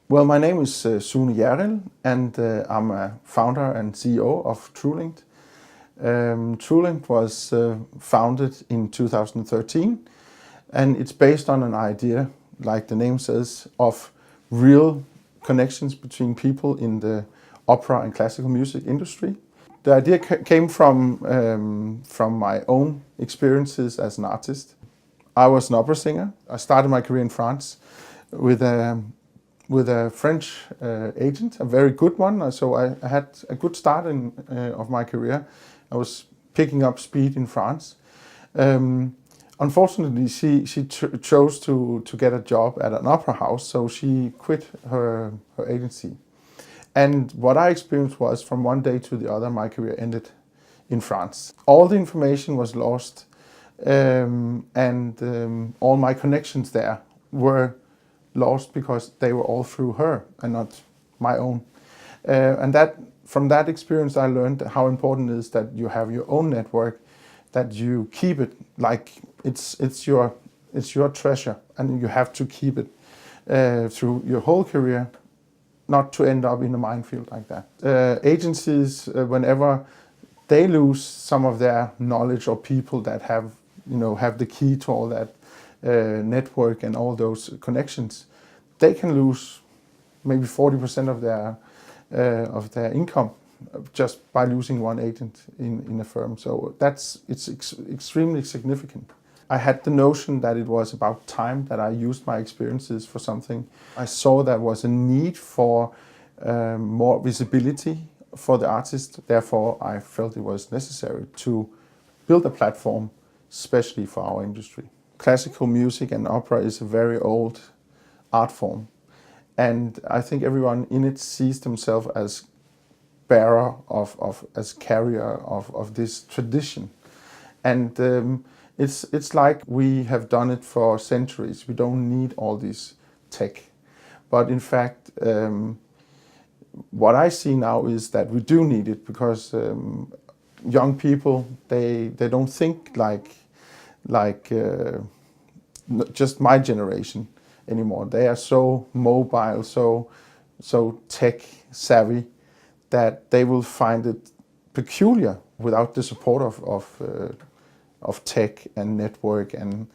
Well, my name is Sune Hjerrild, and I'm a founder and CEO of Truelinked. Truelinked was founded in 2013, and it's based on an idea, like the name says, of real connections between people in the opera and classical music industry. The idea came from my own experiences as an artist. I was an opera singer. I started my career in France with a French agent, a very good one. So I had a good start of my career. I was picking up speed in France. Unfortunately, she chose to get a job at an opera house, so she quit her agency. And what I experienced was, from one day to the other, my career ended in France. All the information was lost, and all my connections there were lost because they were all through her and not my own. From that experience, I learned how important it is that you have your own network, that you keep it like it's your treasure, and you have to keep it through your whole career, not to end up in a minefield like that. Agencies, whenever they lose some of their knowledge, or people that have the key to all that network and all those connections, they can lose maybe 40% of their income just by losing one agent in a firm. So it's extremely significant. I had the notion that it was about time that I used my experiences for something. I saw there was a need for more visibility for the artist. Therefore, I felt it was necessary to build a platform especially for our industry. Classical music and opera is a very old art form, and I think everyone in it sees themselves as bearer as carrier of this tradition. And it's like we have done it for centuries. We don't need all this tech. But in fact, what I see now is that we do need it, because young people, they don't think like just my generation anymore. They are so mobile, so tech savvy, that they will find it peculiar without the support of tech and network and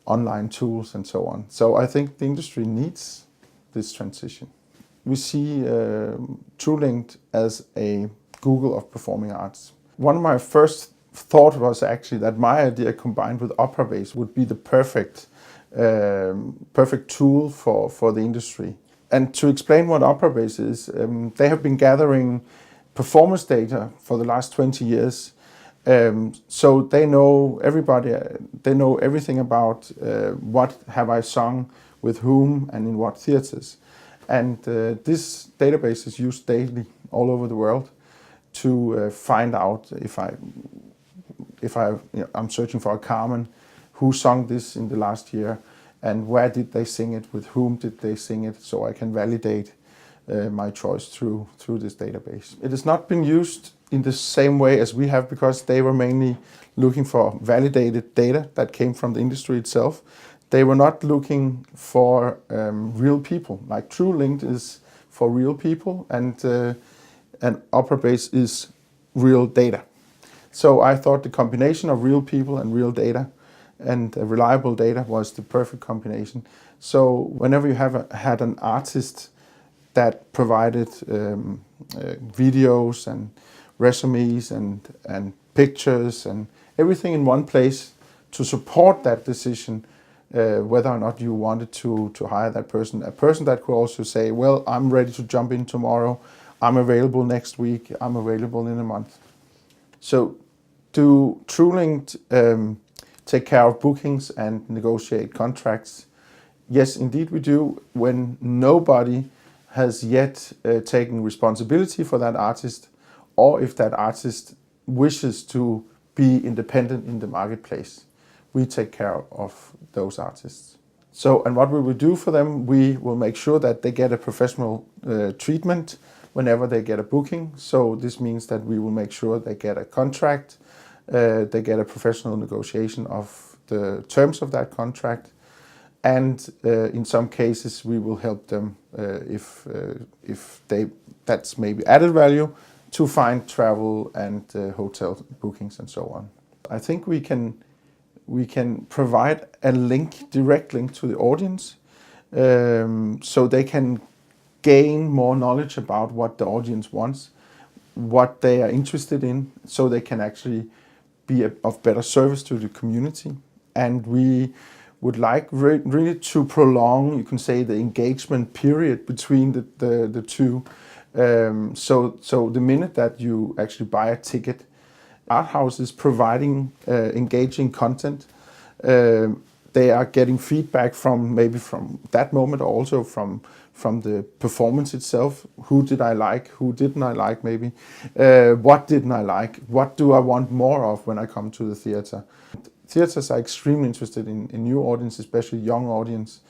online tools and so on. So I think the industry needs this transition. We see Truelinked as a Google of performing arts. One of my first thought was actually that my idea combined with opera base would be the perfect tool for the industry. And to explain what opera base is, they have been gathering performance data for the last 20 years. So they know everybody, they know everything about what have I sung with whom and in what theaters. And this database is used daily all over the world to find out if I'm searching for a Carmen, who sung this in the last year, and where did they sing it, with whom did they sing it, so I can validate my choice through this database. It has not been used in the same way as we have, because they were mainly looking for validated data that came from the industry itself. They were not looking for real people. Like Truelinked is for real people, and opera base is real data. So I thought the combination of real people and real data and reliable data was the perfect combination. So whenever you had an artist that provided videos and resumes and pictures and everything in one place to support that decision, whether or not you wanted to hire that person, a person that could also say, well, I'm ready to jump in tomorrow, I'm available next week, I'm available in a month. So do Truelinked take care of bookings and negotiate contracts? Yes, indeed we do, when nobody has yet taken responsibility for that artist, or if that artist wishes to be independent in the marketplace. We take care of those artists. So, and what we will do for them, we will make sure that they get a professional treatment whenever they get a booking. So this means that we will make sure they get a contract, they get a professional negotiation of the terms of that contract, and in some cases we will help them if that's maybe added value to find travel and hotel bookings and so on. I think we can provide a direct link to the audience, so they can gain more knowledge about what the audience wants, what they are interested in, so they can actually be of better service to the community. And we would like really to prolong, you can say, the engagement period between the two. So the minute that you actually buy a ticket, Art House is providing engaging content. They are getting feedback from that moment, or also from the performance itself. Who did I like? Who didn't I like? Maybe what didn't I like? What do I want more of when I come to the theater? Theaters are extremely interested in new audience, especially young audience.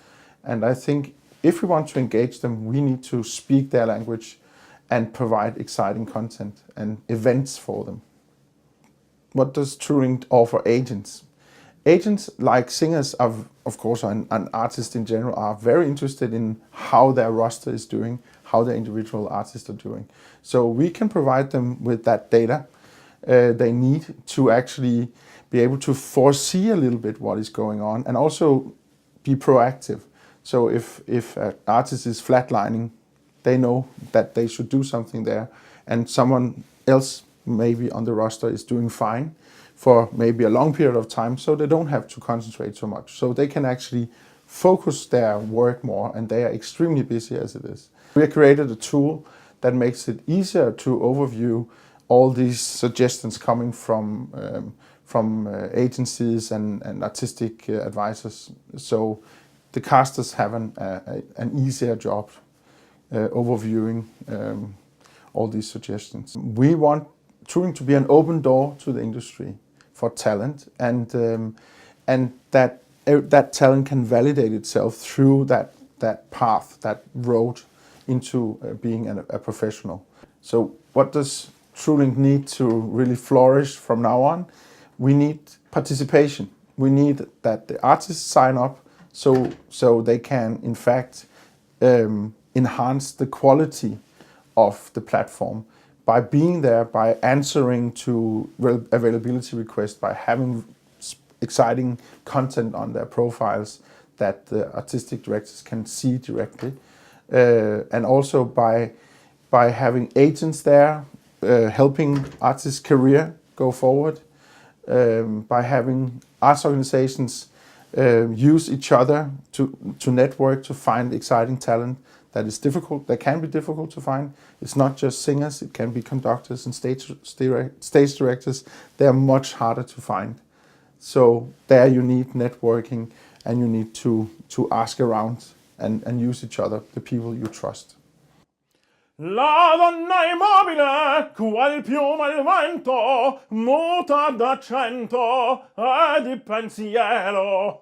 And I think if we want to engage them, we need to speak their language and provide exciting content and events for them. What does Truelinked offer agents? Agents, like singers, of course, and artists in general, are very interested in how their roster is doing, how their individual artists are doing. So we can provide them with that data they need to actually be able to foresee a little bit what is going on, and also be proactive. So if an artist is flatlining, they know that they should do something there, and someone else maybe on the roster is doing fine for maybe a long period of time, so they don't have to concentrate so much. So they can actually focus their work more, and they are extremely busy as it is. We have created a tool that makes it easier to overview all these suggestions coming from agencies and artistic advisors. So the casters have an easier job overviewing all these suggestions. We want Truelinked to be an open door to the industry for talent, and that talent can validate itself through that path, that road into being a professional. So what does Truelinked need to really flourish from now on? We need participation. We need that the artists sign up so they can in fact enhance the quality of the platform by being there, by answering to availability requests, by having exciting content on their profiles that the artistic directors can see directly, and also by having agents there helping artists' career go forward, by having arts organizations use each other to network, to find exciting talent that can be difficult to find. It's not just singers, it can be conductors and stage directors. They are much harder to find. So there you need networking, and you need to ask around and use each other, the people you trust. La donna immobile, qual piuma il vento, muta d'accento e di pensiero.